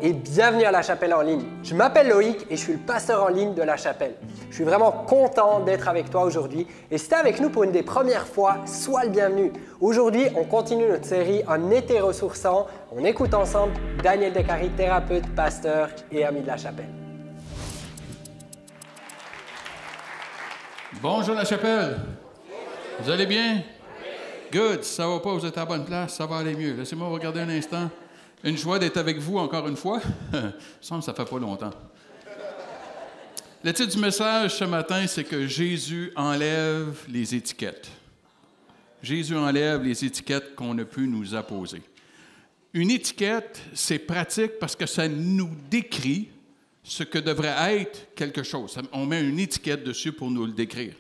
et bienvenue à La Chapelle en ligne. Je m'appelle Loïc et je suis le pasteur en ligne de La Chapelle. Je suis vraiment content d'être avec toi aujourd'hui et si tu es avec nous pour une des premières fois, sois le bienvenu. Aujourd'hui, on continue notre série en été ressourçant. On écoute ensemble Daniel Descaries, thérapeute, pasteur et ami de La Chapelle. Bonjour La Chapelle. Vous allez bien? Good. Si ça va pas, vous êtes à la bonne place, ça va aller mieux. Laissez-moi regarder un instant. Une joie d'être avec vous encore une fois. Il me semble que ça fait pas longtemps. Le titre du message ce matin, c'est que Jésus enlève les étiquettes. Jésus enlève les étiquettes qu'on a pu nous apposer. Une étiquette, c'est pratique parce que ça nous décrit ce que devrait être quelque chose. On met une étiquette dessus pour nous le décrire.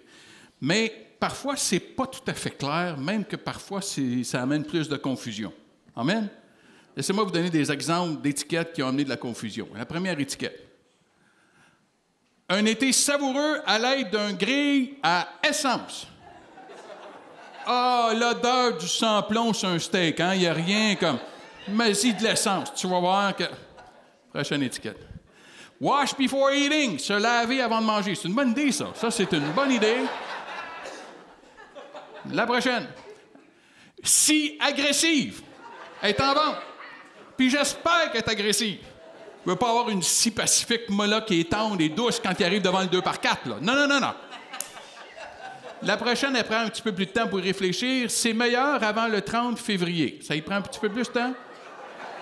Mais parfois, ce n'est pas tout à fait clair, même que parfois, ça amène plus de confusion. Amen? Laissez-moi vous donner des exemples d'étiquettes qui ont amené de la confusion. La première étiquette. Un été savoureux à l'aide d'un grill à essence. Ah, l'odeur du sans-plomb sur un steak, hein? Il n'y a rien comme... Mais-y de l'essence, tu vas voir que... Prochaine étiquette. Wash before eating, se laver avant de manger. C'est une bonne idée, ça. Ça, c'est une bonne idée. La prochaine. Si agressive. Elle est en vente. Puis j'espère qu'elle est agressive. Je ne veux pas avoir une si pacifique molla qui est tendre et douce quand il arrive devant le 2x4. Là. Non. La prochaine, elle prend un petit peu plus de temps pour réfléchir. C'est meilleur avant le 30 février. Ça y prend un petit peu plus de temps?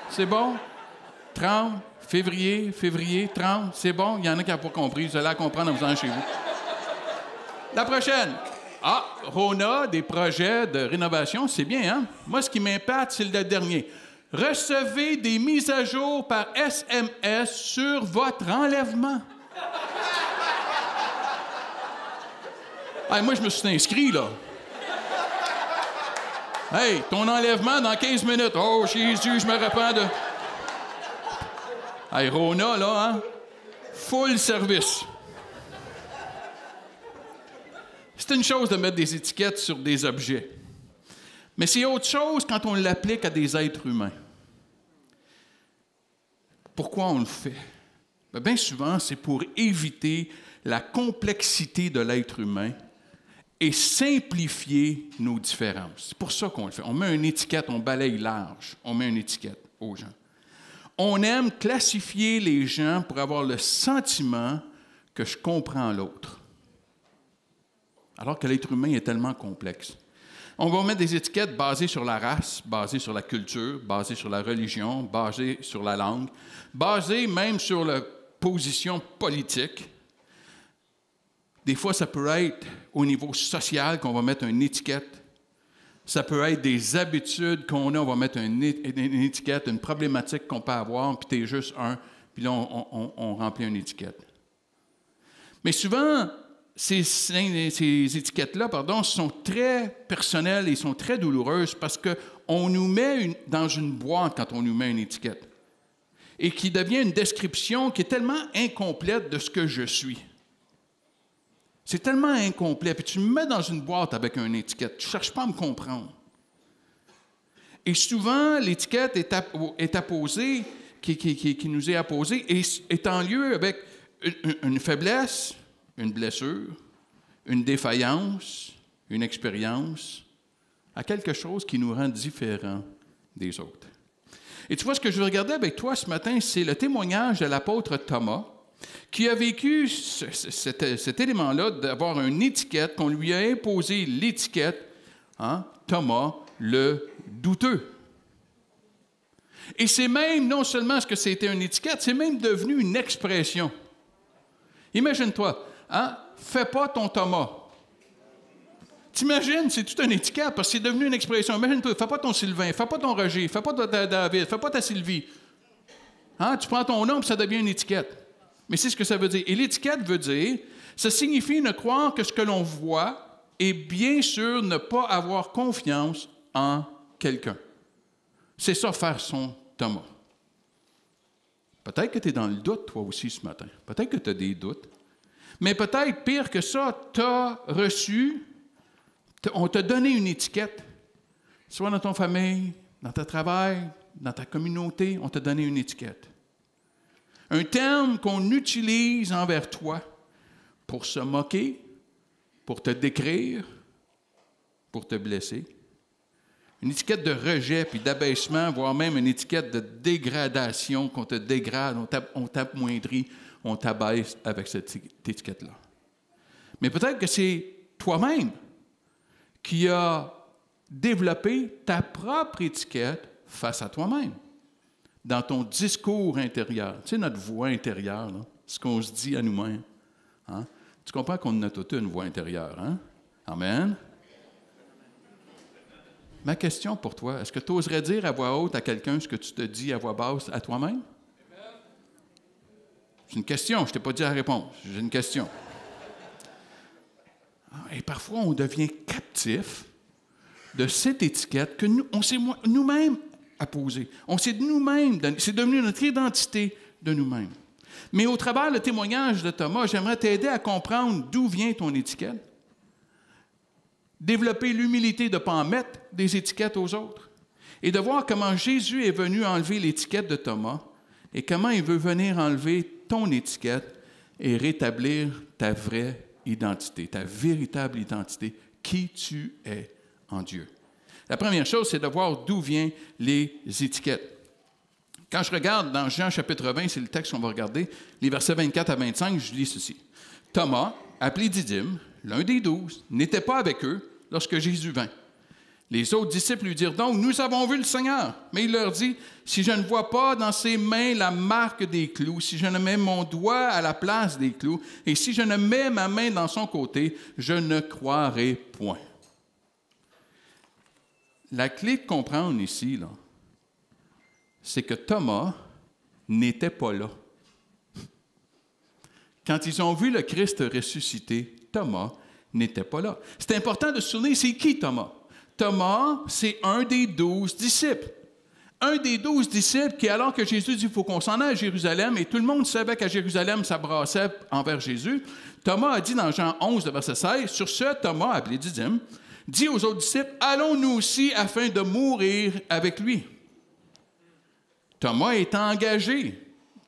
C'est bon? 30 février, 30, c'est bon? Il y en a qui n'ont pas compris. Vous allez la comprendre en vous en chez vous. La prochaine. Ah, Rona, des projets de rénovation, c'est bien, hein? Moi, ce qui m'impacte, c'est le dernier. Recevez des mises à jour par SMS sur votre enlèvement. Hey, moi, je me suis inscrit, là. Hey, ton enlèvement dans 15 minutes. Oh, Jésus, je me repens de... Hey, Rona, là, hein? Full service. C'est une chose de mettre des étiquettes sur des objets. Mais c'est autre chose quand on l'applique à des êtres humains. Pourquoi on le fait? Bien souvent, c'est pour éviter la complexité de l'être humain et simplifier nos différences. C'est pour ça qu'on le fait. On met une étiquette, on balaye large. On met une étiquette aux gens. On aime classifier les gens pour avoir le sentiment que je comprends l'autre. Alors que l'être humain est tellement complexe. On va mettre des étiquettes basées sur la race, basées sur la culture, basées sur la religion, basées sur la langue, basées même sur la position politique. Des fois, ça peut être au niveau social qu'on va mettre une étiquette. Ça peut être des habitudes qu'on a, on va mettre une étiquette, une problématique qu'on peut avoir, puis tu es juste un, puis là, on remplit une étiquette. Mais souvent, ces étiquettes-là, sont très personnelles et sont très douloureuses parce qu'on nous met dans une boîte quand on nous met une étiquette et qui devient une description qui est tellement incomplète de ce que je suis. C'est tellement incomplet. Puis tu me mets dans une boîte avec une étiquette. Tu ne cherches pas à me comprendre. Et souvent, l'étiquette est apposée, qui nous est apposée, et est en lieu avec une faiblesse, une blessure, une défaillance, une expérience, à quelque chose qui nous rend différents des autres. Et tu vois, ce que je veux regarder avec toi ce matin, c'est le témoignage de l'apôtre Thomas, qui a vécu cet élément-là d'avoir une étiquette, qu'on lui a imposé l'étiquette, hein, Thomas le douteux. Et c'est même, non seulement ce que c'était une étiquette, c'est même devenu une expression. Imagine-toi, hein, fais pas ton Thomas. T'imagines, c'est toute une étiquette parce que c'est devenu une expression. Imagine-toi, fais pas ton Sylvain, fais pas ton Roger, fais pas ta David, fais pas ta Sylvie. Hein, tu prends ton nom et ça devient une étiquette. Mais c'est ce que ça veut dire. Et l'étiquette veut dire, ça signifie ne croire que ce que l'on voit et bien sûr ne pas avoir confiance en quelqu'un. C'est ça, faire son Thomas. Peut-être que tu es dans le doute, toi aussi, ce matin. Peut-être que tu as des doutes. Mais peut-être, pire que ça, tu as reçu, on t'a donné une étiquette, soit dans ton famille, dans ton travail, dans ta communauté, on t'a donné une étiquette. Un terme qu'on utilise envers toi pour se moquer, pour te décrire, pour te blesser. Une étiquette de rejet puis d'abaissement, voire même une étiquette de dégradation, qu'on te dégrade, on t'amoindrit, on t'abaisse avec cette étiquette-là. Mais peut-être que c'est toi-même qui as développé ta propre étiquette face à toi-même, dans ton discours intérieur. Tu sais, notre voix intérieure, là, ce qu'on se dit à nous-mêmes. Hein? Tu comprends qu'on a toute une voix intérieure, hein? Amen. Ma question pour toi, est-ce que tu oserais dire à voix haute à quelqu'un ce que tu te dis à voix basse à toi-même? C'est une question, je ne t'ai pas dit la réponse, j'ai une question. Et parfois, on devient captif de cette étiquette que on s'est nous-mêmes apposée. On s'est nous-mêmes donné, c'est devenu notre identité de nous-mêmes. Mais au travers le témoignage de Thomas, j'aimerais t'aider à comprendre d'où vient ton étiquette. Développer l'humilité de ne pas en mettre des étiquettes aux autres et de voir comment Jésus est venu enlever l'étiquette de Thomas et comment il veut venir enlever ton étiquette et rétablir ta vraie identité, ta véritable identité, qui tu es en Dieu. La première chose, c'est de voir d'où viennent les étiquettes. Quand je regarde dans Jean chapitre 20, c'est le texte qu'on va regarder, les versets 24 à 25, je lis ceci. Thomas, appelé Didyme, l'un des 12, n'était pas avec eux lorsque Jésus vint. Les autres disciples lui dirent donc, « Nous avons vu le Seigneur. » Mais il leur dit, « Si je ne vois pas dans ses mains la marque des clous, si je ne mets mon doigt à la place des clous, et si je ne mets ma main dans son côté, je ne croirai point. » La clé de comprendre ici, là, c'est que Thomas n'était pas là. Quand ils ont vu le Christ ressuscité, Thomas n'était pas là. C'est important de se souvenir, c'est qui Thomas? Thomas, c'est un des 12 disciples. Un des 12 disciples qui, alors que Jésus dit qu'il faut qu'on s'en aille à Jérusalem, et tout le monde savait qu'à Jérusalem, ça brassait envers Jésus, Thomas a dit dans Jean 11, verset 16, « Sur ce, Thomas, appelé Didyme, dit aux autres disciples, « Allons nous aussi afin de mourir avec lui. » Thomas est engagé.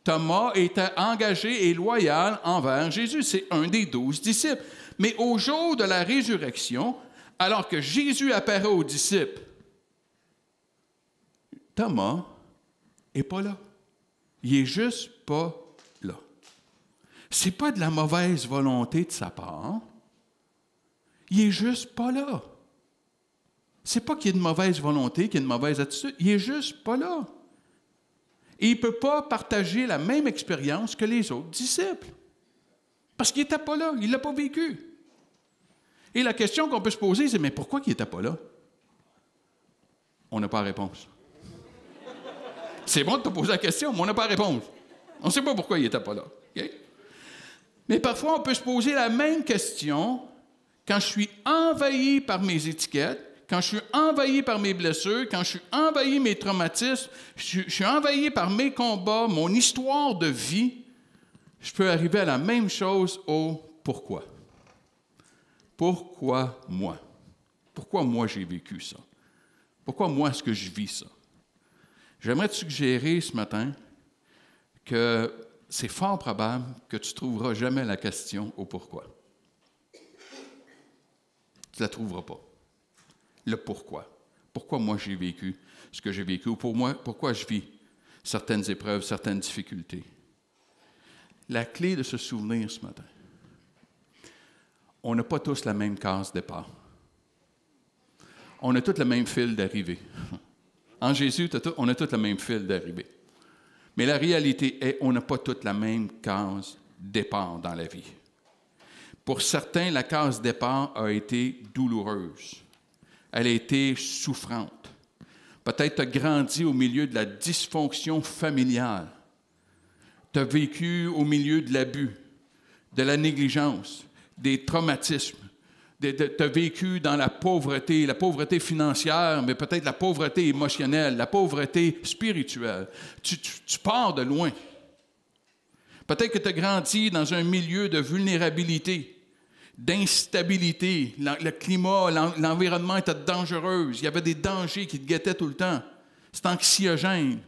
Thomas était engagé et loyal envers Jésus. C'est un des 12 disciples. Mais au jour de la résurrection, alors que Jésus apparaît aux disciples, Thomas n'est pas là. Il n'est juste pas là. Ce n'est pas de la mauvaise volonté de sa part. Il n'est juste pas là. Ce n'est pas qu'il y ait de mauvaise volonté, qu'il y ait de mauvaise attitude. Il n'est juste pas là. Et il ne peut pas partager la même expérience que les autres disciples. Parce qu'il n'était pas là, il ne l'a pas vécu. Et la question qu'on peut se poser, c'est, mais pourquoi il n'était pas là? On n'a pas la réponse. C'est bon de te poser la question, mais on n'a pas la réponse. On ne sait pas pourquoi il n'était pas là. Okay? Mais parfois, on peut se poser la même question quand je suis envahi par mes étiquettes, quand je suis envahi par mes blessures, quand je suis envahi par mes traumatismes, je suis envahi par mes combats, mon histoire de vie, je peux arriver à la même chose au pourquoi. Pourquoi moi? Pourquoi moi j'ai vécu ça? Pourquoi moi est-ce que je vis ça? J'aimerais te suggérer ce matin que c'est fort probable que tu ne trouveras jamais la question au pourquoi. Tu ne la trouveras pas. Le pourquoi. Pourquoi moi j'ai vécu ce que j'ai vécu, ou pourquoi je vis certaines épreuves, certaines difficultés. La clé de se souvenir ce matin, on n'a pas tous la même case départ. On a tous le même fil d'arrivée. En Jésus, on a tous le même fil d'arrivée. Mais la réalité est qu'on n'a pas toute la même case départ dans la vie. Pour certains, la case départ a été douloureuse. Elle a été souffrante. Peut-être tu as grandi au milieu de la dysfonction familiale. Tu as vécu au milieu de l'abus, de la négligence, des traumatismes. Tu as vécu dans la pauvreté financière, mais peut-être la pauvreté émotionnelle, la pauvreté spirituelle. Tu pars de loin. Peut-être que tu as grandi dans un milieu de vulnérabilité, d'instabilité. Le climat, l'environnement était dangereux. Il y avait des dangers qui te guettaient tout le temps. C'est anxiogène.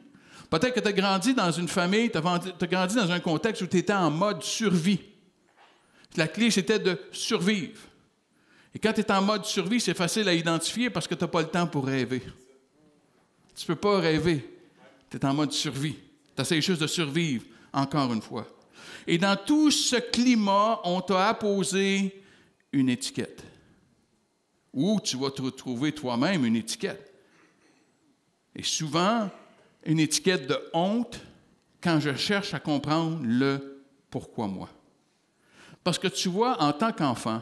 Peut-être que tu as grandi dans une famille, tu as grandi dans un contexte où tu étais en mode survie. La clé, c'était de survivre. Et quand tu es en mode survie, c'est facile à identifier parce que tu n'as pas le temps pour rêver. Tu ne peux pas rêver. Tu es en mode survie. Tu essaies juste de survivre, encore une fois. Et dans tout ce climat, on t'a apposé une étiquette. Ou tu vas te retrouver toi-même une étiquette. Et souvent, une étiquette de honte quand je cherche à comprendre le pourquoi moi. Parce que tu vois, en tant qu'enfant,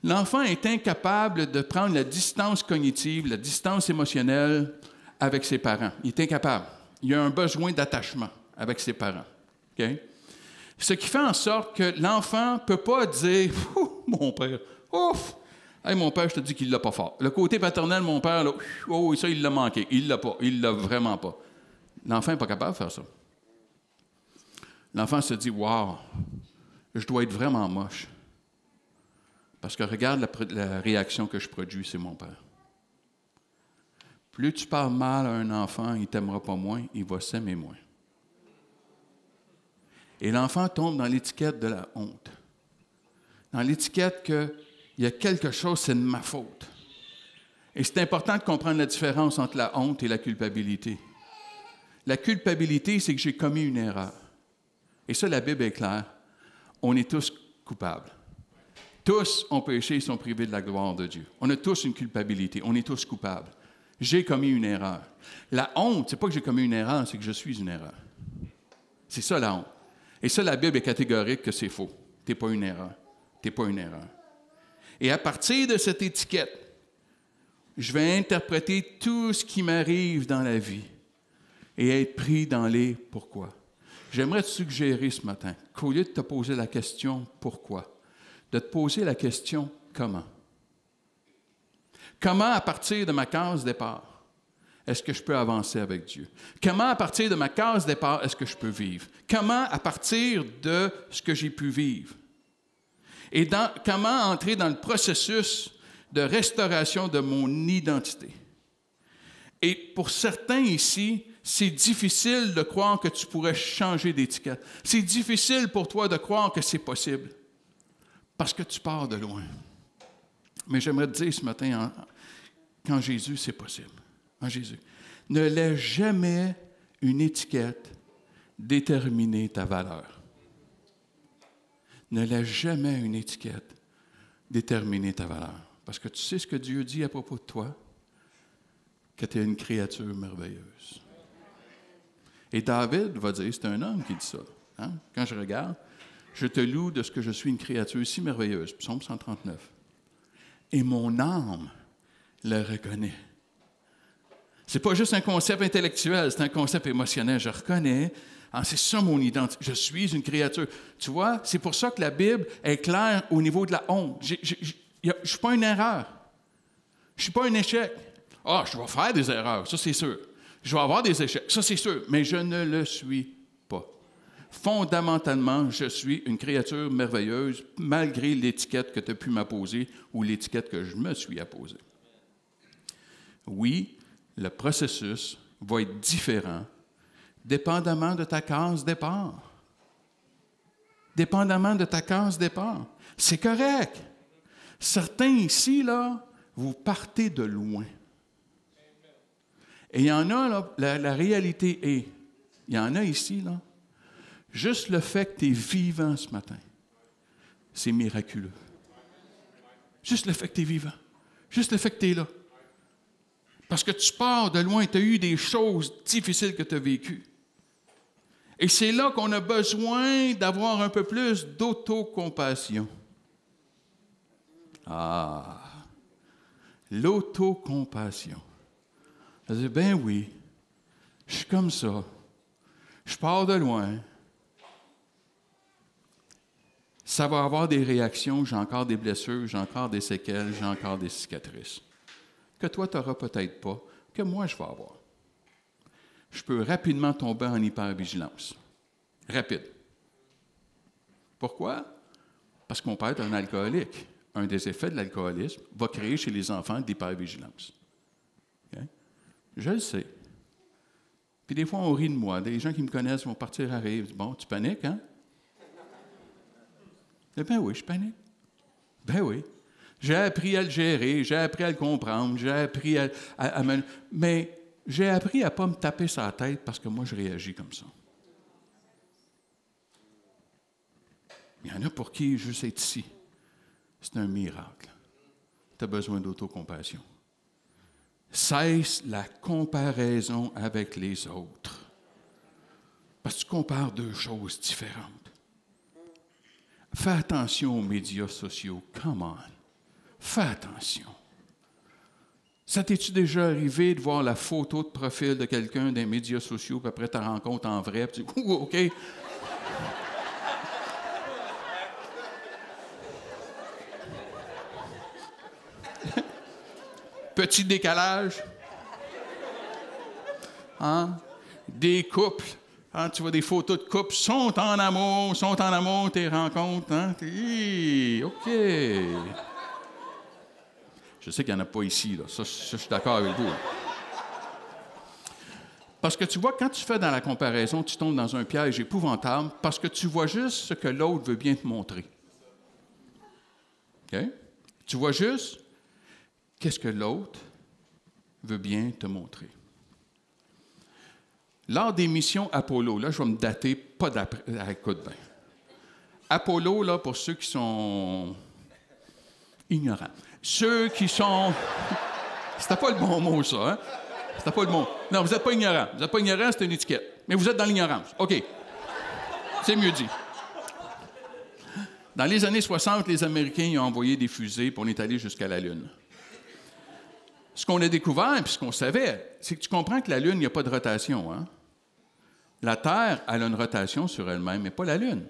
l'enfant est incapable de prendre la distance cognitive, la distance émotionnelle avec ses parents. Il est incapable. Il a un besoin d'attachement avec ses parents. Okay? Ce qui fait en sorte que l'enfant ne peut pas dire « Mon père, ouf! Hey, mon père, je te dis qu'il ne l'a pas fort. » Le côté paternel, mon père, là, oh, ça, il l'a manqué. Il ne l'a pas. Il ne l'a vraiment pas. L'enfant n'est pas capable de faire ça. L'enfant se dit « Wow, je dois être vraiment moche. » Parce que regarde la réaction que je produis, c'est mon père. Plus tu parles mal à un enfant, il ne t'aimera pas moins, il va s'aimer moins. Et l'enfant tombe dans l'étiquette de la honte. Dans l'étiquette qu'il y a quelque chose, c'est de ma faute. Et c'est important de comprendre la différence entre la honte et la culpabilité. La culpabilité, c'est que j'ai commis une erreur. Et ça, la Bible est claire. On est tous coupables. Tous ont péché et sont privés de la gloire de Dieu. On a tous une culpabilité. On est tous coupables. J'ai commis une erreur. La honte, c'est pas que j'ai commis une erreur, c'est que je suis une erreur. C'est ça la honte. Et ça, la Bible est catégorique que c'est faux. Tu n'es pas une erreur. Tu n'es pas une erreur. Et à partir de cette étiquette, je vais interpréter tout ce qui m'arrive dans la vie et être pris dans les pourquoi. J'aimerais te suggérer ce matin qu'au lieu de te poser la question « pourquoi ?», de te poser la question « comment ». Comment, à partir de ma case départ, est-ce que je peux avancer avec Dieu? Comment, à partir de ma case départ, est-ce que je peux vivre? Comment, à partir de ce que j'ai pu vivre? Et comment entrer dans le processus de restauration de mon identité? Et pour certains ici, c'est difficile de croire que tu pourrais changer d'étiquette. C'est difficile pour toi de croire que c'est possible, parce que tu pars de loin. Mais j'aimerais te dire ce matin, qu'en Jésus, c'est possible. En Jésus. Ne laisse jamais une étiquette déterminer ta valeur. Ne laisse jamais une étiquette déterminer ta valeur. Parce que tu sais ce que Dieu dit à propos de toi? Que tu es une créature merveilleuse. Et David va dire, c'est un homme qui dit ça. Hein? Quand je regarde, je te loue de ce que je suis une créature si merveilleuse. Psaume 139. Et mon âme le reconnaît. Ce n'est pas juste un concept intellectuel, c'est un concept émotionnel. Je reconnais, c'est ça mon identité. Je suis une créature. Tu vois, c'est pour ça que la Bible est claire au niveau de la honte. Je ne suis pas une erreur. Je ne suis pas un échec. Je vais faire des erreurs, ça c'est sûr. Je vais avoir des échecs, ça c'est sûr. Mais je ne le suis pas. Fondamentalement, je suis une créature merveilleuse, malgré l'étiquette que tu as pu m'apposer ou l'étiquette que je me suis apposée. Oui, le processus va être différent, dépendamment de ta case départ. Dépendamment de ta case départ. C'est correct. Certains ici, là, vous partez de loin. Et il y en a, là, la réalité est, il y en a ici, là, juste le fait que tu es vivant ce matin, c'est miraculeux. Juste le fait que tu es vivant. Juste le fait que tu es là. Parce que tu pars de loin, tu as eu des choses difficiles que tu as vécues. Et c'est là qu'on a besoin d'avoir un peu plus d'autocompassion. L'autocompassion. Je dis, ben oui, je suis comme ça. Je pars de loin. Ça va avoir des réactions, j'ai encore des blessures, j'ai encore des séquelles, j'ai encore des cicatrices. Que toi, tu n'auras peut-être pas, que moi, je vais avoir. Je peux rapidement tomber en hypervigilance. Rapide. Pourquoi? Parce qu'on peut être un alcoolique. Un des effets de l'alcoolisme va créer chez les enfants de l'hypervigilance. Okay? Je le sais. Puis des fois, on rit de moi. Des gens qui me connaissent vont partir à rire. Bon, tu paniques, hein? Ben oui, je panique. Ben oui. J'ai appris à le gérer, j'ai appris à le comprendre, j'ai appris à me... Mais j'ai appris à ne pas me taper sur la tête parce que moi, je réagis comme ça. Il y en a pour qui juste être ici, c'est un miracle. Tu as besoin d'autocompassion. Cesse la comparaison avec les autres. Parce que tu compares deux choses différentes. Fais attention aux médias sociaux. Come on. Fais attention. Ça t'es-tu déjà arrivé de voir la photo de profil de quelqu'un des médias sociaux, puis après tu la rencontres en vrai, puis tu dis, OK. Petit décalage. Hein? Des couples. Hein? Tu vois des photos de couples sont en amour, tes rencontres. Hein? OK. Je sais qu'il n'y en a pas ici. Là. Ça, je suis d'accord avec vous. Là. Parce que tu vois, quand tu fais dans la comparaison, tu tombes dans un piège épouvantable parce que tu vois juste ce que l'autre veut bien te montrer. OK? Tu vois juste qu'est-ce que l'autre veut bien te montrer. Lors des missions Apollo, là, je vais me dater, pas d'après. Écoute bien. Apollo, là, pour ceux qui sont ignorants. Ceux qui sont... C'était pas le bon mot, ça, hein? C'était pas le mot. Non, vous n'êtes pas ignorants. Vous n'êtes pas ignorants, c'est une étiquette. Mais vous êtes dans l'ignorance. OK. C'est mieux dit. Dans les années 60, les Américains ils ont envoyé des fusées, puis on est allé jusqu'à la Lune. Ce qu'on a découvert, puis ce qu'on savait, c'est que tu comprends que la Lune, il n'y a pas de rotation, hein? La Terre, elle a une rotation sur elle-même, mais pas la Lune.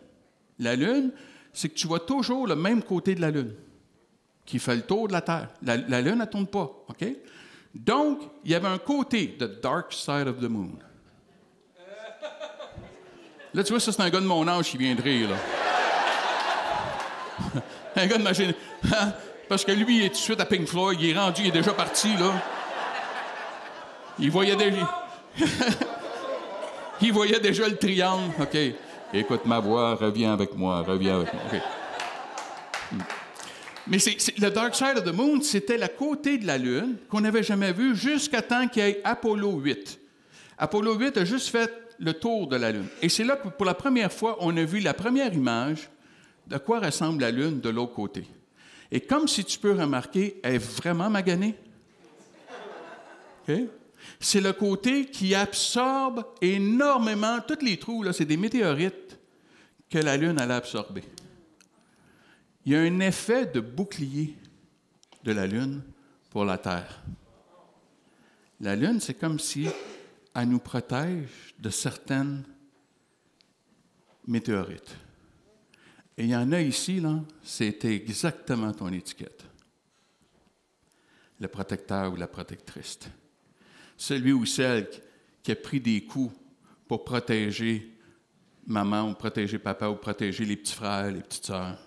La Lune, c'est que tu vois toujours le même côté de la Lune, qui fait le tour de la Terre. La Lune, elle ne tourne pas, OK? Donc, il y avait un côté, the dark side of the moon. Là, tu vois, ça, c'est un gars de mon âge qui vient de rire, là. Un gars de ma génération. Parce que lui, il est tout de suite à Pink Floyd, il est rendu, il est déjà parti, là. Il voyait déjà... il voyait déjà le triangle. OK. Écoute ma voix, reviens avec moi. OK. Mais le Dark Side of the Moon, c'était le côté de la Lune qu'on n'avait jamais vu jusqu'à temps qu'il y ait Apollo 8. Apollo 8 a juste fait le tour de la Lune. Et c'est là que, pour la première fois, on a vu la première image de quoi ressemble la Lune de l'autre côté. Et comme si tu peux remarquer, elle est vraiment maganée. OK? C'est le côté qui absorbe énormément, tous les trous, là, c'est des météorites que la Lune allait absorber. Il y a un effet de bouclier de la Lune pour la Terre. La Lune, c'est comme si elle nous protège de certaines météorites. Et il y en a ici, là, c'était exactement ton étiquette. Le protecteur ou la protectrice. Celui ou celle qui a pris des coups pour protéger maman ou protéger papa ou protéger les petits frères, les petites sœurs.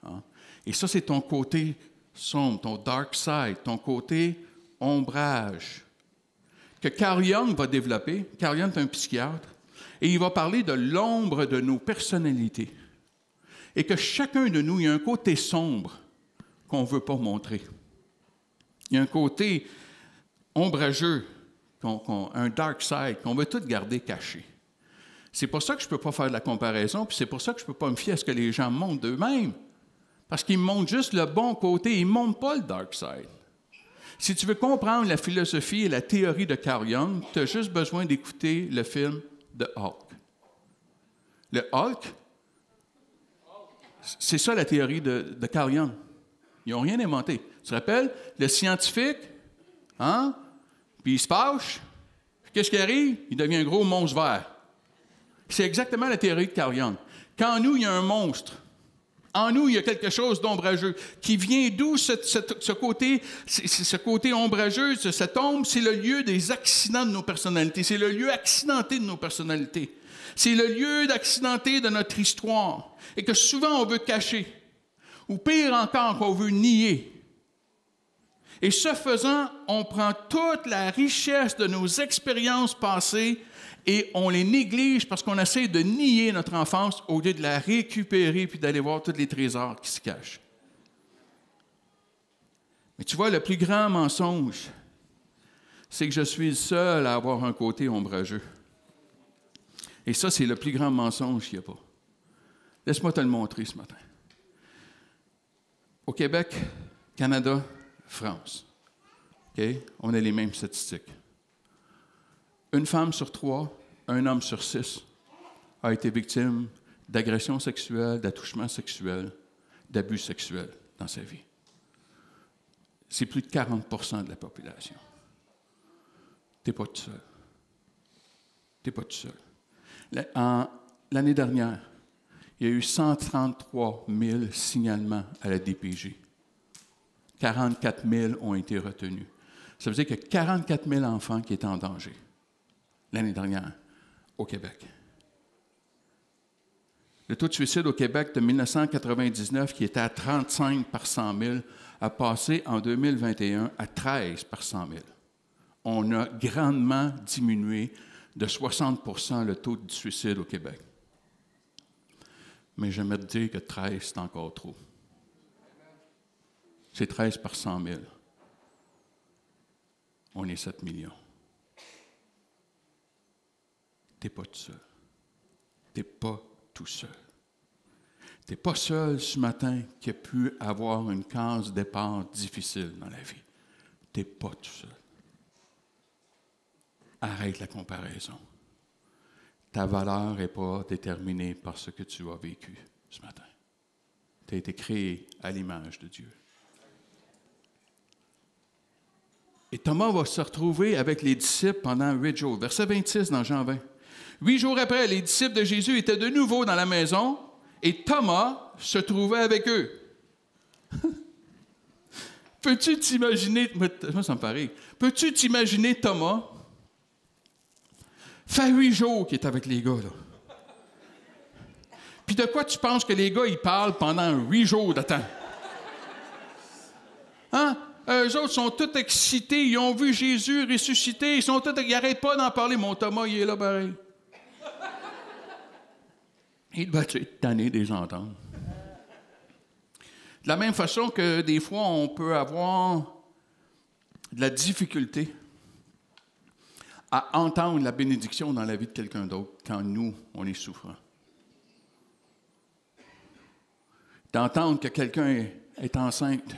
Hein? Et ça, c'est ton côté sombre, ton dark side, ton côté ombrage, que Carl Jung va développer. Carl Jung est un psychiatre, et il va parler de l'ombre de nos personnalités. Et que chacun de nous, il y a un côté sombre qu'on ne veut pas montrer. Il y a un côté ombrageux, un dark side, qu'on veut tout garder caché. C'est pour ça que je ne peux pas faire de la comparaison, puis c'est pour ça que je ne peux pas me fier à ce que les gens montrent d'eux-mêmes. Parce qu'ils montrent juste le bon côté, ils ne montrent pas le dark side. Si tu veux comprendre la philosophie et la théorie de Carl Jung, tu as juste besoin d'écouter le film The Hulk. Le Hulk, c'est ça la théorie de Carl Jung. Ils n'ont rien inventé. Tu te rappelles, le scientifique, hein? Puis il se fâche. Qu'est-ce qui arrive? Il devient un gros monstre vert. C'est exactement la théorie de Carl Jung. Quand en nous, il y a un monstre, en nous, il y a quelque chose d'ombrageux. Qui vient d'où ce côté ombrageux, cette ombre? C'est le lieu des accidents de nos personnalités. C'est le lieu accidenté de nos personnalités. C'est le lieu d'accidenté de notre histoire. Et que souvent, on veut cacher. Ou pire encore, qu'on veut nier. Et ce faisant, on prend toute la richesse de nos expériences passées et on les néglige parce qu'on essaie de nier notre enfance au lieu de la récupérer puis d'aller voir tous les trésors qui se cachent. Mais tu vois, le plus grand mensonge, c'est que je suis le seul à avoir un côté ombrageux. Et ça, c'est le plus grand mensonge qu'il n'y a pas. Laisse-moi te le montrer ce matin. Au Québec, Canada, France, okay? On a les mêmes statistiques. Une femme sur 3, un homme sur 6 a été victime d'agression sexuelle, d'attouchement sexuel, d'abus sexuels dans sa vie. C'est plus de 40% de la population. Tu n'es pas tout seul. Tu n'es pas tout seul. L'année dernière, il y a eu 133 000 signalements à la DPJ. 44 000 ont été retenus. Ça veut dire qu'il y a 44 000 enfants qui étaient en danger l'année dernière au Québec. Le taux de suicide au Québec de 1999, qui était à 35 par 100 000, a passé en 2021 à 13 par 100 000. On a grandement diminué de 60 % le taux de suicide au Québec. Mais j'aimerais te dire que 13, c'est encore trop. C'est 13 par 100 000. On est 7 millions. Tu n'es pas tout seul. Tu n'es pas tout seul. Tu n'es pas seul ce matin qui a pu avoir une case départ difficile dans la vie. Tu n'es pas tout seul. Arrête la comparaison. Ta valeur n'est pas déterminée par ce que tu as vécu ce matin. Tu as été créé à l'image de Dieu. Et Thomas va se retrouver avec les disciples pendant 8 jours. Verset 26 dans Jean 20. 8 jours après, les disciples de Jésus étaient de nouveau dans la maison et Thomas se trouvait avec eux. Peux-tu t'imaginer, moi ça me paraît, peux-tu t'imaginer Thomas, fait 8 jours qu'il est avec les gars, là. Puis de quoi tu penses que les gars, ils parlent pendant 8 jours de temps? Hein? Eux autres sont tous excités, ils ont vu Jésus ressuscité, ils n'arrêtent pas d'en parler. Mon Thomas, il est là pareil. Il doit être tanné de les entendre. De la même façon que des fois, on peut avoir de la difficulté à entendre la bénédiction dans la vie de quelqu'un d'autre quand nous, on est souffrant. D'entendre que quelqu'un est enceinte.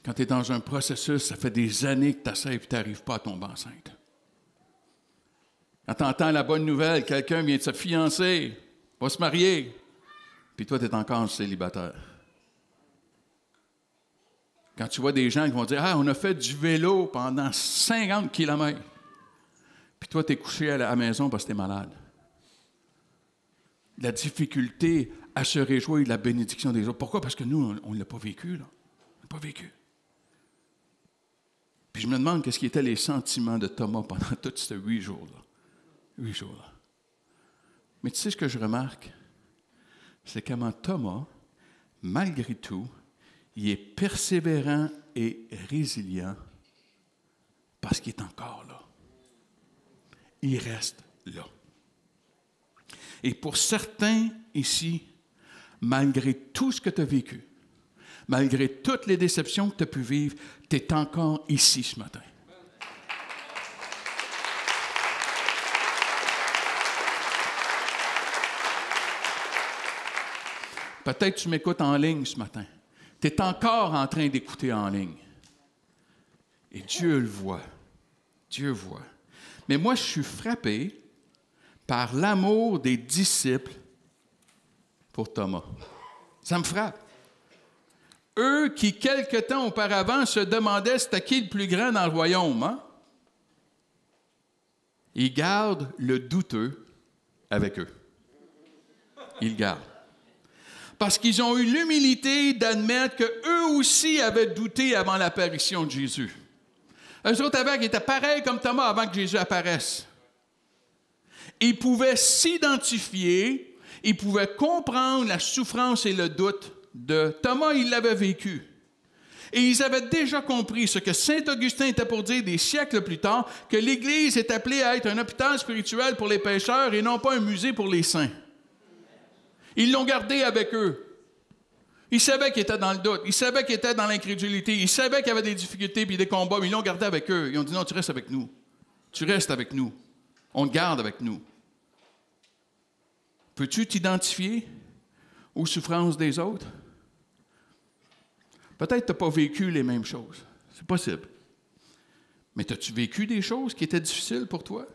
Quand tu es dans un processus, ça fait des années que tu essaies et tu n'arrives pas à tomber enceinte. Quand tu entends la bonne nouvelle, quelqu'un vient de se fiancer, va se marier, puis toi, tu es encore célibataire. Quand tu vois des gens qui vont dire « Ah, on a fait du vélo pendant 50 km. » Puis toi, tu es couché à la maison parce que tu es malade. La difficulté à se réjouir de la bénédiction des autres. Pourquoi? Parce que nous, on ne l'a pas vécu, là. On n'a pas vécu. Puis je me demande qu'est-ce qui étaient les sentiments de Thomas pendant tous ces 8 jours-là. 8 jours-là. Mais tu sais ce que je remarque? C'est comment Thomas, malgré tout, il est persévérant et résilient parce qu'il est encore là. Il reste là. Et pour certains ici, malgré tout ce que tu as vécu, malgré toutes les déceptions que tu as pu vivre, tu es encore ici ce matin. Peut-être que tu m'écoutes en ligne ce matin. Tu es encore en train d'écouter en ligne. Et Dieu le voit. Dieu voit. Mais moi, je suis frappé par l'amour des disciples pour Thomas. Ça me frappe. Eux qui, quelque temps auparavant, se demandaient c'était qui le plus grand dans le royaume. Hein? Ils gardent le douteux avec eux. Ils le gardent. Parce qu'ils ont eu l'humilité d'admettre qu'eux aussi avaient douté avant l'apparition de Jésus. Eux autres avaient, ils étaient pareils comme Thomas avant que Jésus apparaisse. Ils pouvaient s'identifier, ils pouvaient comprendre la souffrance et le doute de Thomas, il l'avait vécu. Et ils avaient déjà compris ce que saint Augustin était pour dire des siècles plus tard, que l'Église est appelée à être un hôpital spirituel pour les pécheurs et non pas un musée pour les saints. Ils l'ont gardé avec eux. Ils savaient qu'ils étaient dans le doute, ils savaient qu'ils étaient dans l'incrédulité, ils savaient qu'il y avait des difficultés et des combats, mais ils l'ont gardé avec eux. Ils ont dit non, tu restes avec nous. Tu restes avec nous. On te garde avec nous. Peux-tu t'identifier aux souffrances des autres? Peut-être que tu n'as pas vécu les mêmes choses. C'est possible. Mais as-tu vécu des choses qui étaient difficiles pour toi?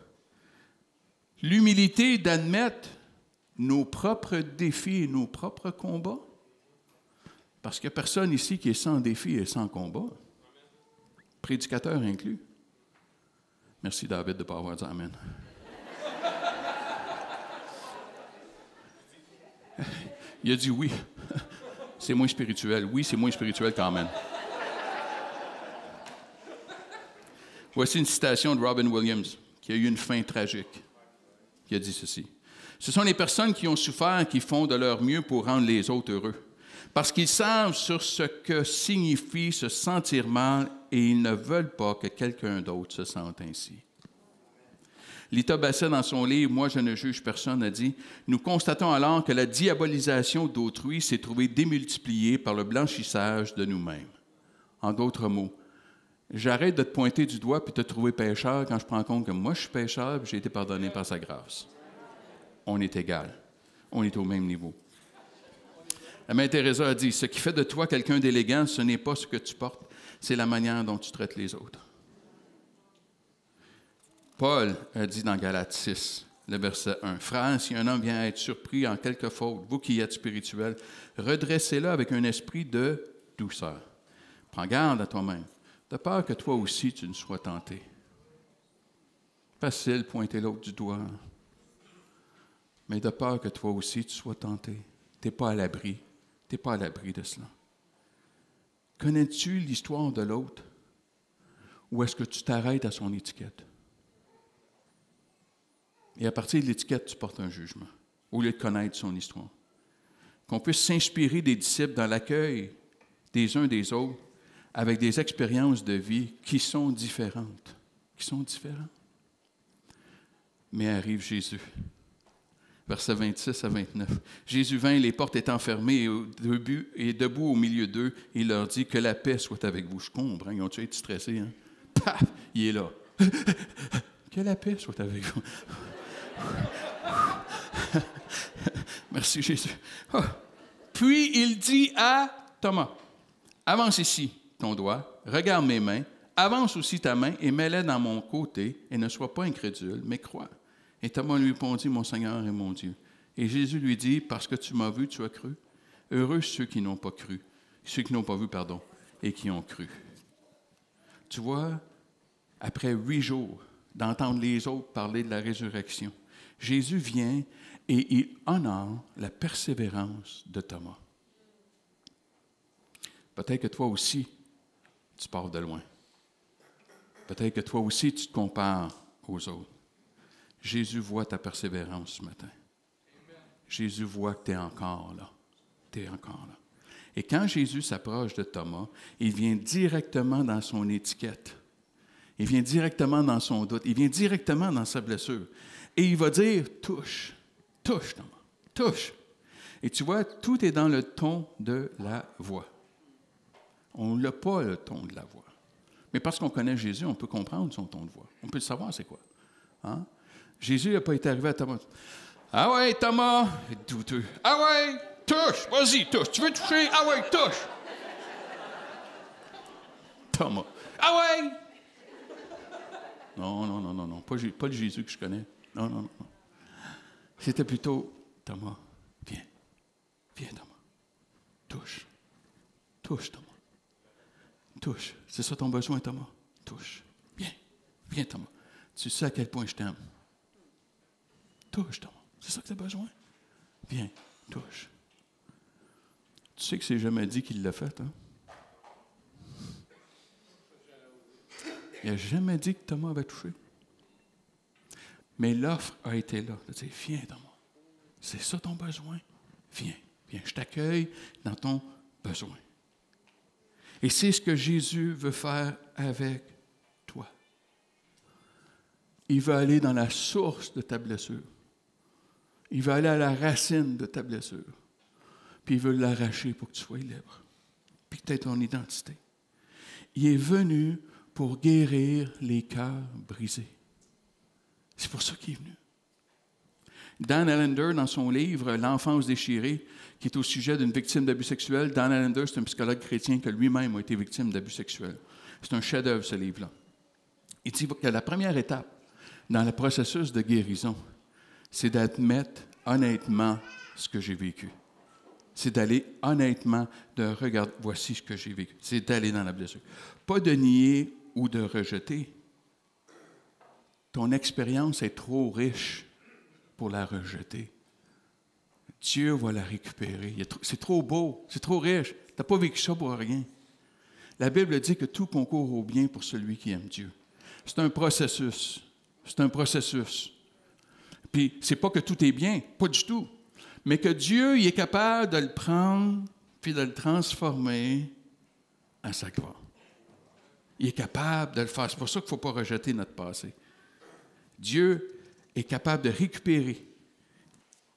L'humilité d'admettre nos propres défis et nos propres combats. Parce qu'il n'y a personne ici qui est sans défi et sans combat. Prédicateur inclus. Merci David de ne pas avoir dit Amen. Il a dit oui. C'est moins spirituel. Oui, c'est moins spirituel quand même. Voici une citation de Robin Williams, qui a eu une fin tragique, qui a dit ceci. Ce sont les personnes qui ont souffert qui font de leur mieux pour rendre les autres heureux, parce qu'ils savent sur ce que signifie se sentir mal et ils ne veulent pas que quelqu'un d'autre se sente ainsi. Lita Bassett, dans son livre « Moi, je ne juge personne », a dit « Nous constatons alors que la diabolisation d'autrui s'est trouvée démultipliée par le blanchissage de nous-mêmes. » En d'autres mots, j'arrête de te pointer du doigt puis de te trouver pécheur quand je prends compte que moi, je suis pécheur et j'ai été pardonné par sa grâce. On est égal. On est au même niveau. La mère Teresa a dit « Ce qui fait de toi quelqu'un d'élégant, ce n'est pas ce que tu portes, c'est la manière dont tu traites les autres. » Paul a dit dans Galates 6, le verset 1, « Frères, si un homme vient être surpris en quelque faute, vous qui êtes spirituels, redressez-le avec un esprit de douceur. Prends garde à toi-même, de peur que toi aussi tu ne sois tenté. » Facile pointer l'autre du doigt, mais de peur que toi aussi tu sois tenté. Tu n'es pas à l'abri. Tu n'es pas à l'abri de cela. Connais-tu l'histoire de l'autre ou est-ce que tu t'arrêtes à son étiquette? Et à partir de l'étiquette, tu portes un jugement, au lieu de connaître son histoire. Qu'on puisse s'inspirer des disciples dans l'accueil des uns des autres avec des expériences de vie qui sont différentes. Mais arrive Jésus. Versets 26 à 29. Jésus vint, les portes étant fermées et debout au milieu d'eux, il leur dit « Que la paix soit avec vous. » Je comprends, ils ont-tu été stressés, hein? Paf! Il est là. « Que la paix soit avec vous. » Merci Jésus. Oh. Puis il dit à Thomas, « Avance ici ton doigt, regarde mes mains, avance aussi ta main et mets-la dans mon côté et ne sois pas incrédule, mais crois. » Et Thomas lui répondit, « Mon Seigneur et mon Dieu. » Et Jésus lui dit, « Parce que tu m'as vu, tu as cru. Heureux ceux qui n'ont pas vu, et qui ont cru. » Tu vois, après 8 jours d'entendre les autres parler de la résurrection, Jésus vient et il honore la persévérance de Thomas. Peut-être que toi aussi, tu pars de loin. Peut-être que toi aussi, tu te compares aux autres. Jésus voit ta persévérance ce matin. Jésus voit que tu es encore là. Tu es encore là. Et quand Jésus s'approche de Thomas, il vient directement dans son étiquette. Il vient directement dans son doute. Il vient directement dans sa blessure. Et il va dire, touche, touche Thomas, touche. Et tu vois, tout est dans le ton de la voix. On n'a pas le ton de la voix. Mais parce qu'on connaît Jésus, on peut comprendre son ton de voix. On peut le savoir, c'est quoi. Hein? Jésus n'a pas été arrivé à Thomas. « Ah ouais, Thomas! » Douteux. « Ah ouais, touche! Vas-y, touche! Tu veux toucher? Ah ouais, touche! » Thomas. « Ah ouais! » Non. Pas le Jésus que je connais. Non. C'était plutôt, « Thomas, viens, Thomas. Touche, Thomas. Touche. C'est ça ton besoin, Thomas? Touche. Viens, Thomas. Tu sais à quel point je t'aime. Touche, Thomas. C'est ça que tu as besoin? Viens, touche. Tu sais que c'est jamais dit qu'il l'a fait, hein? Il n'a jamais dit que Thomas avait touché. Mais l'offre a été là. De dire, viens, Thomas. C'est ça ton besoin? Viens. Je t'accueille dans ton besoin. Et c'est ce que Jésus veut faire avec toi. Il veut aller dans la source de ta blessure. Il veut aller à la racine de ta blessure. Puis il veut l'arracher pour que tu sois libre. Puis que tu aies ton identité. Il est venu pour guérir les cœurs brisés. C'est pour ça qu'il est venu. Dan Allender, dans son livre « L'enfance déchirée », qui est au sujet d'une victime d'abus sexuels, Dan Allender, c'est un psychologue chrétien qui lui-même a été victime d'abus sexuels. C'est un chef-d'œuvre, ce livre-là. Il dit que la première étape dans le processus de guérison, c'est d'admettre honnêtement ce que j'ai vécu. C'est d'aller honnêtement, de regarder, voici ce que j'ai vécu. C'est d'aller dans la blessure. Pas de nier ou de rejeter. Ton expérience est trop riche pour la rejeter. Dieu va la récupérer. C'est trop beau, c'est trop riche. Tu n'as pas vécu ça pour rien. La Bible dit que tout concourt au bien pour celui qui aime Dieu. C'est un processus. C'est un processus. Puis, c'est pas que tout est bien, pas du tout. Mais que Dieu, il est capable de le prendre puis de le transformer à sa gloire. Il est capable de le faire. C'est pour ça qu'il ne faut pas rejeter notre passé. Dieu est capable de récupérer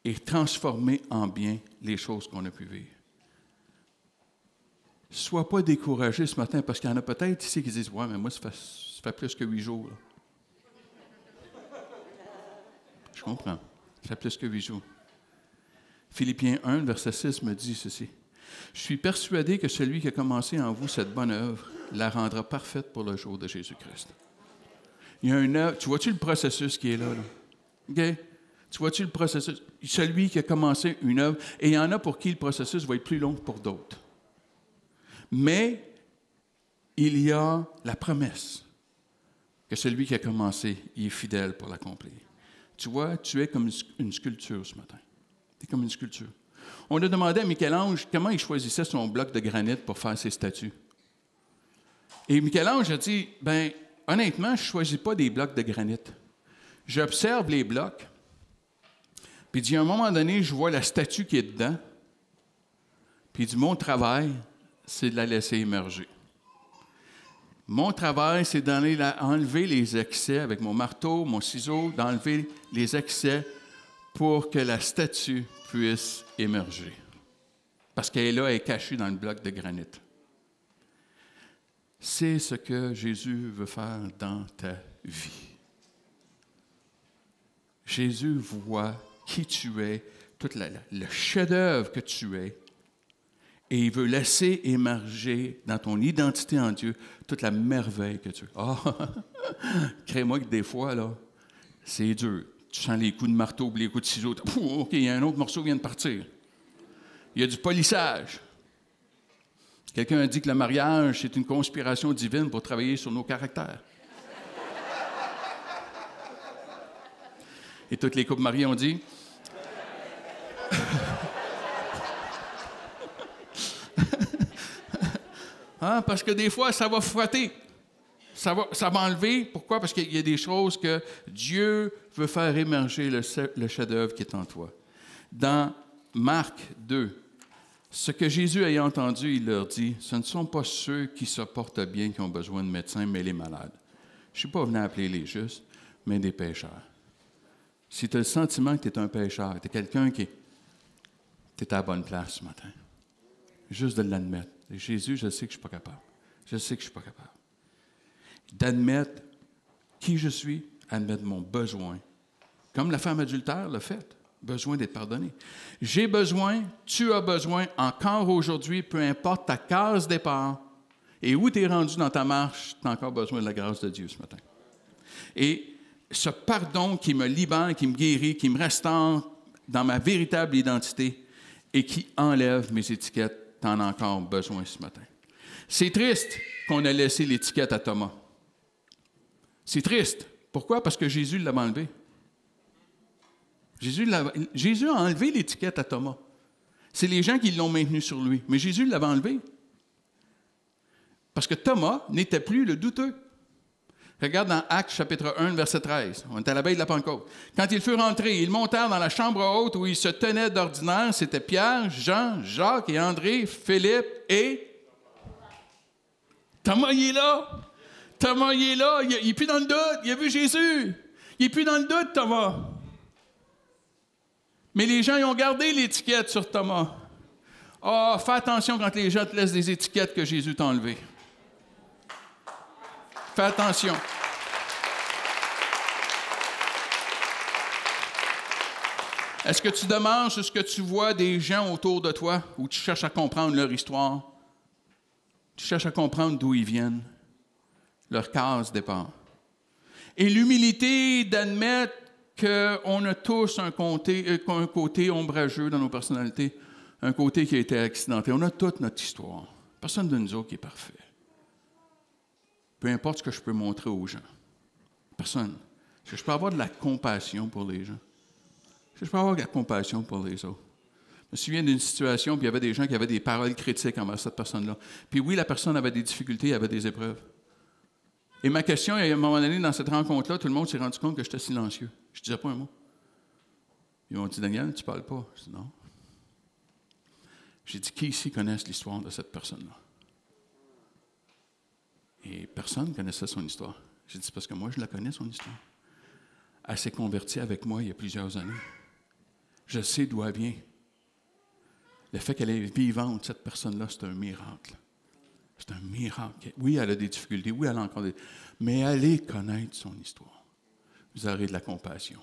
et transformer en bien les choses qu'on a pu vivre. Sois pas découragé ce matin, parce qu'il y en a peut-être ici qui disent « Ouais, mais moi, ça fait plus que 8 jours. » Je comprends. Ça fait plus que 8 jours. Philippiens 1, verset 6 me dit ceci. « Je suis persuadé que celui qui a commencé en vous cette bonne œuvre la rendra parfaite pour le jour de Jésus-Christ. » Il y a une œuvre. Tu vois-tu le processus qui est là? OK? Tu vois-tu le processus? Celui qui a commencé une œuvre, et il y en a pour qui le processus va être plus long que pour d'autres. Mais il y a la promesse que celui qui a commencé, il est fidèle pour l'accomplir. Tu vois, tu es comme une sculpture ce matin. Tu es comme une sculpture. On a demandé à Michel-Ange comment il choisissait son bloc de granit pour faire ses statues. Et Michel-Ange a dit, bien, honnêtement, je ne choisis pas des blocs de granit. J'observe les blocs, puis il dit, à un moment donné, je vois la statue qui est dedans, puis il dit, mon travail, c'est de la laisser émerger. Mon travail, c'est d'enlever les excès avec mon marteau, mon ciseau, d'enlever les excès pour que la statue puisse émerger. Parce qu'elle est là, elle est cachée dans le bloc de granit. C'est ce que Jésus veut faire dans ta vie. Jésus voit qui tu es, tout le chef-d'œuvre que tu es, et il veut laisser émerger dans ton identité en Dieu toute la merveille que tu es. Ah, crée-moi que des fois, là, c'est dur. Tu sens les coups de marteau, les coups de ciseaux. OK, il y a un autre morceau qui vient de partir. Il y a du polissage. Quelqu'un a dit que le mariage, c'est une conspiration divine pour travailler sur nos caractères. Et toutes les couples mariés ont dit... Parce que des fois, ça va frotter. Ça va enlever. Pourquoi? Parce qu'il y a des choses que Dieu veut faire émerger le chef-d'œuvre qui est en toi. Dans Marc 2, ce que Jésus ayant entendu, il leur dit, « Ce ne sont pas ceux qui se portent bien qui ont besoin de médecins, mais les malades. Je ne suis pas venu appeler les justes, mais des pécheurs. » Si tu as le sentiment que tu es un pécheur, tu es quelqu'un qui est à la bonne place ce matin, juste de l'admettre. Et Jésus, je sais que je ne suis pas capable. Je sais que je ne suis pas capable. D'admettre qui je suis, admettre mon besoin. Comme la femme adultère l'a fait. Besoin d'être pardonné. J'ai besoin, tu as besoin, encore aujourd'hui, peu importe ta case départ et où tu es rendu dans ta marche, tu as encore besoin de la grâce de Dieu ce matin. Et ce pardon qui me libère, qui me guérit, qui me restaure dans ma véritable identité et qui enlève mes étiquettes, tu en as encore besoin ce matin. C'est triste qu'on ait laissé l'étiquette à Thomas. C'est triste. Pourquoi? Parce que Jésus l'avait enlevé. Jésus a enlevé l'étiquette à Thomas. C'est les gens qui l'ont maintenu sur lui. Mais Jésus l'avait enlevé. Parce que Thomas n'était plus le douteux. Regarde dans Actes chapitre 1, verset 13. On est à la veille de la Pentecôte. Quand ils furent entrés, ils montèrent dans la chambre haute où ils se tenaient d'ordinaire. C'était Pierre, Jean, Jacques et André, Philippe et Thomas, il est là. Thomas, il est là. Il n'est plus dans le doute. Il a vu Jésus. Il n'est plus dans le doute, Thomas. Mais les gens, ils ont gardé l'étiquette sur Thomas. Ah, fais attention quand les gens te laissent des étiquettes que Jésus t'a enlevées. Fais attention. Est-ce que tu demandes ce que tu vois des gens autour de toi ou tu cherches à comprendre leur histoire? Tu cherches à comprendre d'où ils viennent, leur case départ. Et l'humilité d'admettre qu'on a tous un côté ombrageux dans nos personnalités, un côté qui a été accidenté. On a toute notre histoire. Personne de nous autres qui est parfait. Peu importe ce que je peux montrer aux gens. Personne. Est-ce que je peux avoir de la compassion pour les gens? Est-ce que je peux avoir de la compassion pour les autres? Je me souviens d'une situation, puis il y avait des gens qui avaient des paroles critiques envers cette personne-là. Puis oui, la personne avait des difficultés, avait des épreuves. Et ma question, à un moment donné, dans cette rencontre-là, tout le monde s'est rendu compte que j'étais silencieux. Je ne disais pas un mot. Ils m'ont dit, Daniel, tu ne parles pas. Je dis non. J'ai dit, qui ici connaissent l'histoire de cette personne-là? Et personne ne connaissait son histoire. J'ai dit, c'est parce que moi, je la connais, son histoire. Elle s'est convertie avec moi il y a plusieurs années. Je sais d'où elle vient. Le fait qu'elle est vivante, cette personne-là, c'est un miracle. C'est un miracle. Oui, elle a des difficultés. Oui, elle a encore des... Mais allez connaître son histoire. Vous aurez de la compassion.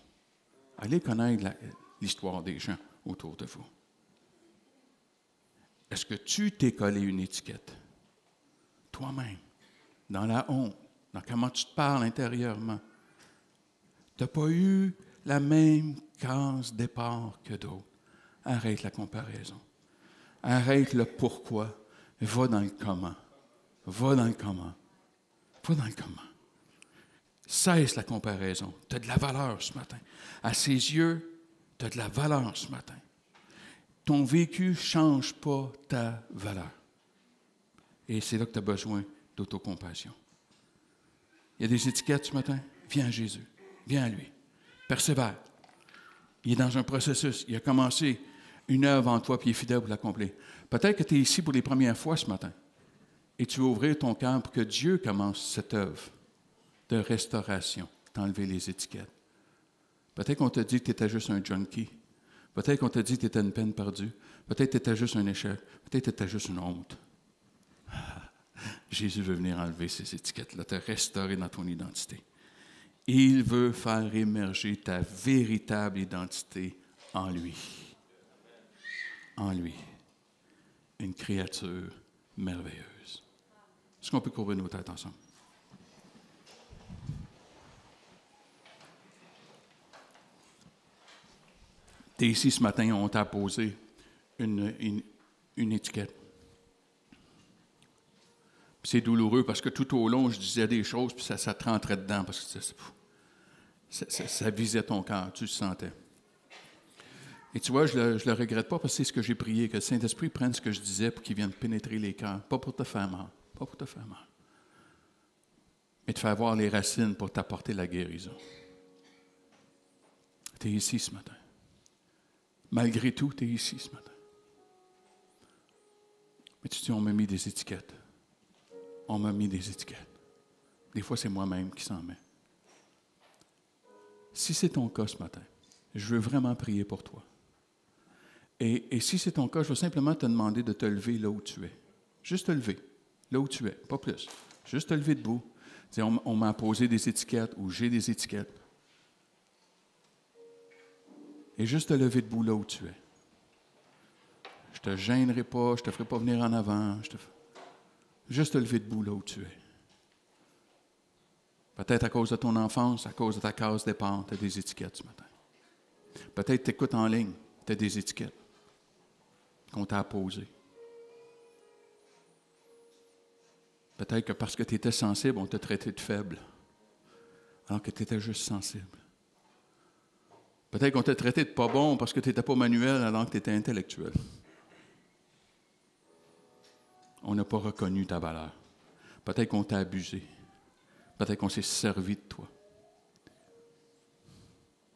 Allez connaître l'histoire des gens autour de vous. Est-ce que tu t'es collé une étiquette? Toi-même, dans la honte, dans comment tu te parles intérieurement. Tu n'as pas eu la même case départ que d'autres. Arrête la comparaison. Arrête le pourquoi. Va dans le comment. Va dans le comment. Va dans le comment. Cesse la comparaison. Tu as de la valeur ce matin. À ses yeux, tu as de la valeur ce matin. Ton vécu ne change pas ta valeur. Et c'est là que tu as besoin d'autocompassion. Il y a des étiquettes ce matin. Viens à Jésus. Viens à lui. Persévère. Il est dans un processus. Il a commencé une œuvre en toi, puis il est fidèle pour l'accomplir. Peut-être que tu es ici pour les premières fois ce matin. Et tu veux ouvrir ton cœur pour que Dieu commence cette œuvre de restauration, t'enlever les étiquettes. Peut-être qu'on t'a dit que tu étais juste un junkie. Peut-être qu'on t'a dit que tu étais une peine perdue. Peut-être que tu étais juste un échec. Peut-être que tu étais juste une honte. Jésus veut venir enlever ces étiquettes-là, te restaurer dans ton identité. Il veut faire émerger ta véritable identité en lui. En lui. Une créature merveilleuse. Est-ce qu'on peut couvrir nos têtes ensemble? Tu es ici ce matin, on t'a posé une étiquette. Puis c'est douloureux parce que tout au long, je disais des choses, puis ça te rentrait dedans parce que ça visait ton cœur, tu le sentais. Et tu vois, je le regrette pas parce que c'est ce que j'ai prié, que le Saint-Esprit prenne ce que je disais pour qu'il vienne pénétrer les cœurs. Pas pour te faire mal, pas pour te faire mal, mais te faire voir les racines pour t'apporter la guérison. Tu es ici ce matin. Malgré tout, tu es ici ce matin. Mais tu dis, on m'a mis des étiquettes. On m'a mis des étiquettes. Des fois, c'est moi-même qui s'en met. Si c'est ton cas ce matin, je veux vraiment prier pour toi. Et si c'est ton cas, je veux simplement te demander de te lever là où tu es. Juste te lever, là où tu es, pas plus. Juste te lever debout. Dire, on m'a posé des étiquettes ou j'ai des étiquettes. Et juste te lever debout là où tu es. Je ne te gênerai pas, je ne te ferai pas venir en avant. Juste te lever debout là où tu es. Peut-être à cause de ton enfance, à cause de ta case départ, tu as des étiquettes ce matin. Peut-être tu écoutes en ligne, tu as des étiquettes qu'on t'a posées. Peut-être que parce que tu étais sensible, on t'a traité de faible, alors que tu étais juste sensible. Peut-être qu'on t'a traité de pas bon parce que tu n'étais pas manuel, alors que tu étais intellectuel. On n'a pas reconnu ta valeur. Peut-être qu'on t'a abusé. Peut-être qu'on s'est servi de toi.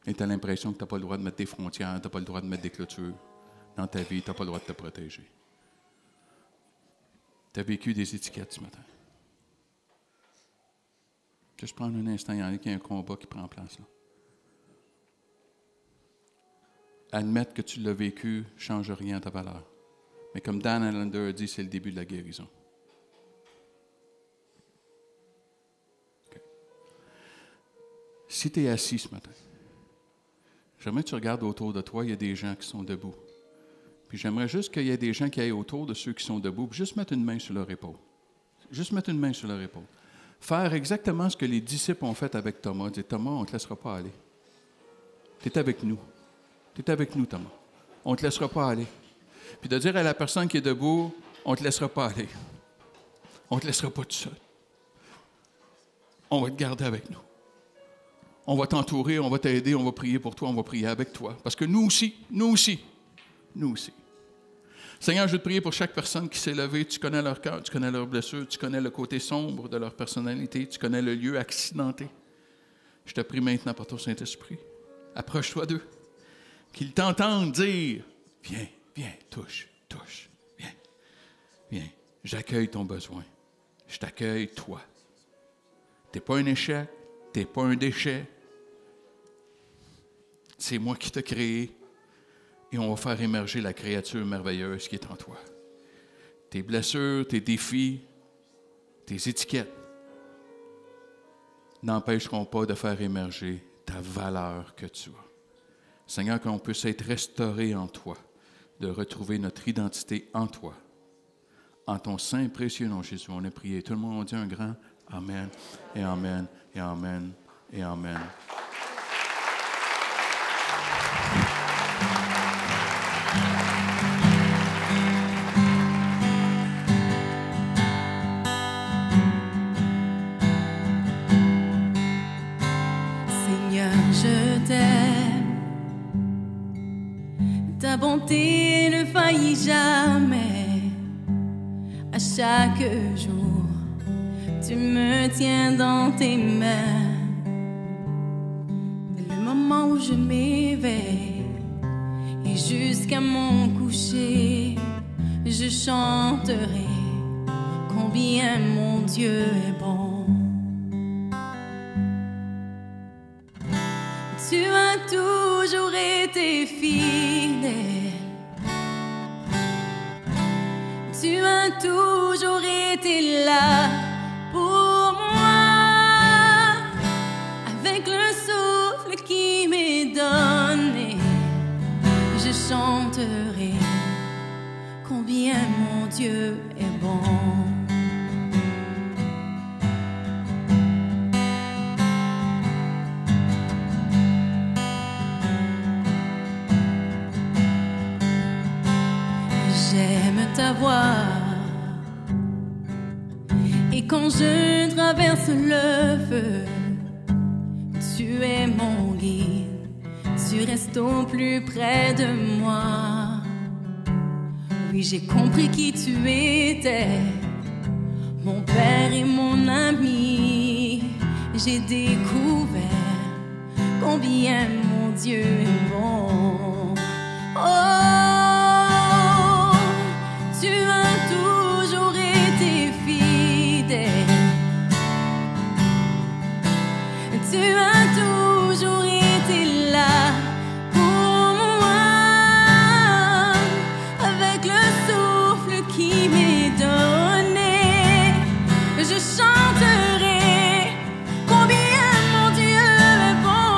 Et tu as l'impression que tu n'as pas le droit de mettre des frontières, tu n'as pas le droit de mettre des clôtures dans ta vie, tu n'as pas le droit de te protéger. Tu as vécu des étiquettes ce matin. Juste prendre un instant, il y en a qui a un combat qui prend place là. Admettre que tu l'as vécu ne change rien à ta valeur. Mais comme Dan Allender a dit, c'est le début de la guérison. Okay. Si tu es assis ce matin, j'aimerais que tu regardes autour de toi, il y a des gens qui sont debout. Puis j'aimerais juste qu'il y ait des gens qui aillent autour de ceux qui sont debout, puis juste mettre une main sur leur épaule. Juste mettre une main sur leur épaule. Faire exactement ce que les disciples ont fait avec Thomas. Dire, Thomas, on ne te laissera pas aller. Tu es avec nous. Tu es avec nous, Thomas. On ne te laissera pas aller. Puis de dire à la personne qui est debout, on ne te laissera pas aller. On ne te laissera pas tout seul. On va te garder avec nous. On va t'entourer, on va t'aider, on va prier pour toi, on va prier avec toi. Parce que nous aussi. Seigneur, je veux te prier pour chaque personne qui s'est levée. Tu connais leur cœur, tu connais leurs blessures, tu connais le côté sombre de leur personnalité, tu connais le lieu accidenté. Je te prie maintenant par ton Saint-Esprit. Approche-toi d'eux. Qu'ils t'entendent dire, viens, touche, viens. J'accueille ton besoin. Je t'accueille, toi. Tu n'es pas un échec, tu n'es pas un déchet. C'est moi qui t'ai créé. Et on va faire émerger la créature merveilleuse qui est en toi. Tes blessures, tes défis, tes étiquettes n'empêcheront pas de faire émerger ta valeur que tu as. Seigneur, qu'on puisse être restauré en toi, de retrouver notre identité en toi. En ton saint précieux nom, Jésus, on a prié. Tout le monde a dit un grand Amen, et Amen, et Amen, et Amen. Ta bonté ne faillit jamais. À chaque jour, tu me tiens dans tes mains. Dès le moment où je m'éveille et jusqu'à mon coucher, je chanterai combien mon Dieu est bon. Tu as toujours été fidèle. Tu as toujours été là pour moi. Avec le souffle qui m'est donné, je chanterai combien mon Dieu est bon. Ta voix. Et quand je traverse le feu, tu es mon guide, tu restes au plus près de moi. Oui, j'ai compris qui tu étais, mon père et mon ami. J'ai découvert combien mon Dieu est bon. Oh, tu as toujours été fidèle. Tu as toujours été là pour moi. Avec le souffle qui m'est donné, je chanterai combien mon Dieu est bon.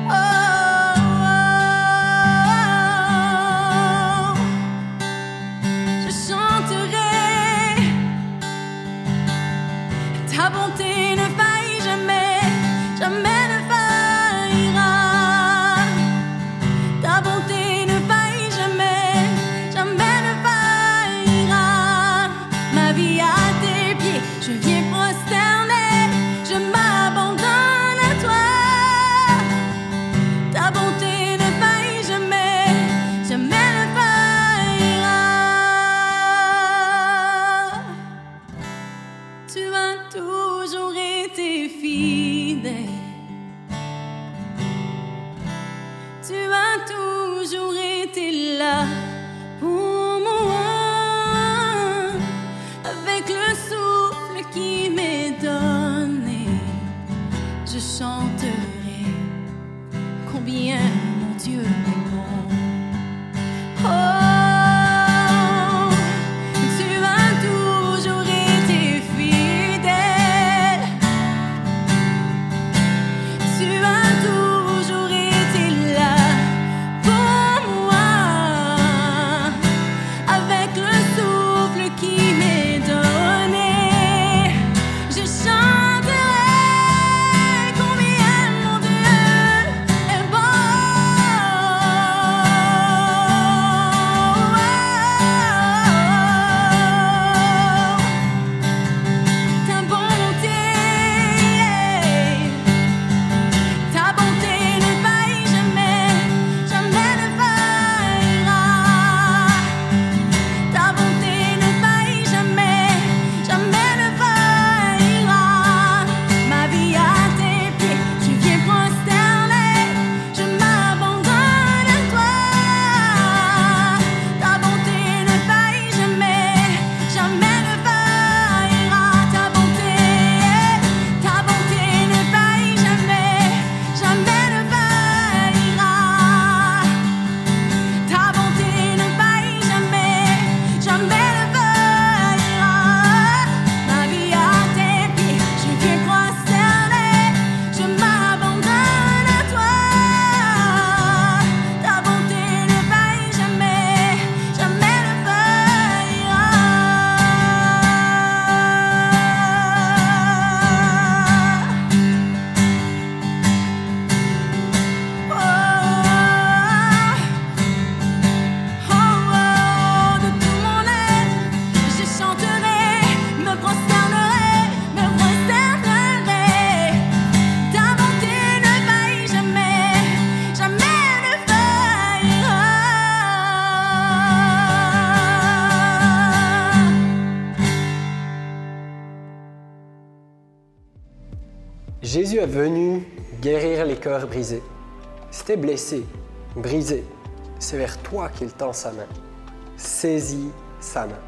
Oh, Jésus est venu guérir les cœurs brisés. Si t'es blessé, brisé, c'est vers toi qu'il tend sa main. Saisis sa main.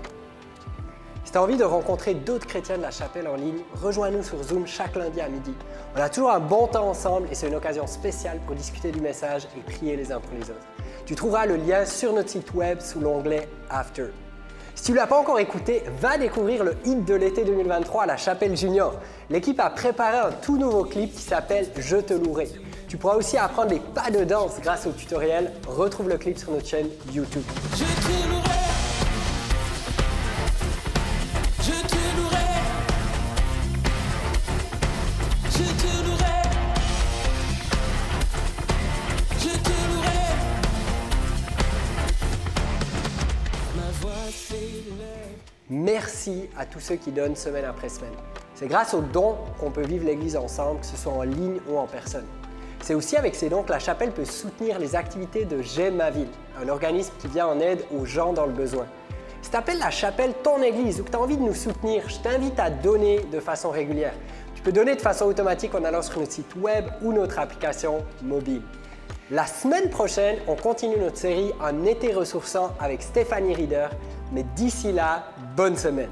Si tu as envie de rencontrer d'autres chrétiens de la chapelle en ligne, rejoins-nous sur Zoom chaque lundi à midi. On a toujours un bon temps ensemble et c'est une occasion spéciale pour discuter du message et prier les uns pour les autres. Tu trouveras le lien sur notre site web sous l'onglet After. Si tu ne l'as pas encore écouté, va découvrir le hit de l'été 2023 à la Chapelle Junior. L'équipe a préparé un tout nouveau clip qui s'appelle « Je te louerai ». Tu pourras aussi apprendre des pas de danse grâce au tutoriel. Retrouve le clip sur notre chaîne YouTube. Je te louerai. Je te louerai. Je te louerai. Je te louerai. Ma voix s'élève. Merci à tous ceux qui donnent semaine après semaine. C'est grâce aux dons qu'on peut vivre l'Église ensemble, que ce soit en ligne ou en personne. C'est aussi avec ces dons que la chapelle peut soutenir les activités de J'aime ma ville, un organisme qui vient en aide aux gens dans le besoin. Si tu appelles la chapelle ton église ou que tu as envie de nous soutenir, je t'invite à donner de façon régulière. Tu peux donner de façon automatique en allant sur notre site web ou notre application mobile. La semaine prochaine, on continue notre série En été ressourçant avec Stéphanie Rieder. Mais d'ici là, bonne semaine!